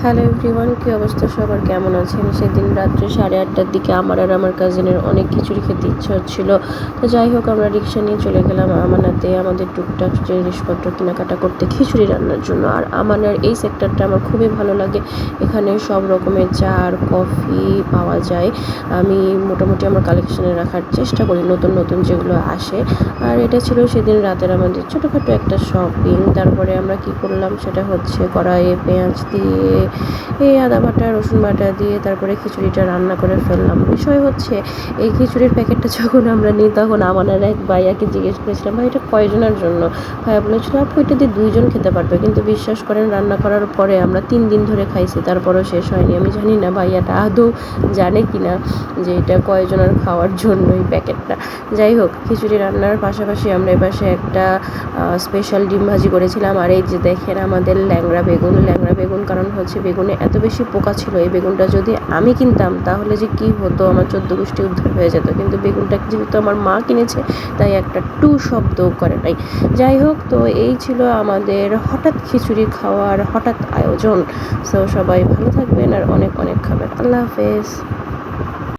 Hello everyone, কী অবস্থা সবার, কেমন আছেন? সেদিন রাত্রে 8:30টার দিকে আমার আর আমার কাজিনের অনেক খিচুড়ি খেতে ইচ্ছা হচ্ছিলো। তো যাই হোক, আমরা রিক্সা নিয়ে চলে গেলাম আমানাতে আমাদের টুকটাক জিনিসপত্র কেনাকাটা করতে খিচুড়ি রান্নার জন্য। আর আমানার এই সেক্টরটা আমার খুবই ভালো লাগে। এখানে সব রকমের চা আর কফি পাওয়া যায়। আমি মোটামুটি আমার কালেকশানে রাখার চেষ্টা করি নতুন নতুন যেগুলো আসে। আর এটা ছিল সেদিন রাতের আমাদের ছোটোখাটো একটা শপিং। তারপরে আমরা কি করলাম সেটা হচ্ছে কড়াইয়ে পেঁয়াজ দিয়ে এই আদা বাটা রসুন বাটা দিয়ে তারপরে খিচুড়িটা রান্না করে ফেললাম। বিষয় হচ্ছে, এই খিচুড়ির প্যাকেটটা যখন আমরা নিই তখন আমার এক ভাইয়াকে জিজ্ঞেস করেছিলাম, ভাই এটা কয়জনের জন্য? ভাইয়া বলেছিল, আপু এটা দিয়ে 2 জন খেতে পারবে। কিন্তু বিশ্বাস করেন, রান্না করার পরে আমরা 3 দিন ধরে খাইছি, তারপরেও শেষ হয়নি। আমি জানি না ভাইয়াটা আদৌ জানে কি না যে এটা কয়জনের খাওয়ার জন্য এই প্যাকেটটা। যাই হোক, খিচুড়ি রান্নার পাশাপাশি আমরা এপাশে একটা স্পেশাল ডিম ভাজি করেছিলাম। আর এই যে দেখেন আমাদের ল্যাংড়া বেগুন, কারণ হচ্ছে বেগুনে এত বেশি পোকা ছিল। এই বেগুনটা যদি আমি কিনতাম তাহলে যে কি হতো, আমার 14 গোষ্ঠী উদ্ধার হয়ে যেত। কিন্তু বেগুনটা যেহেতু আমার মা কিনেছে, তাই একটা টু শব্দও করে নাই। যাই হোক, তো এই ছিল আমাদের হঠাৎ খিচুড়ি খাওয়ার হঠাৎ আয়োজন। সো সবাই ভালো থাকবেন আর অনেক অনেক খাবেন। আল্লাহ হাফেজ।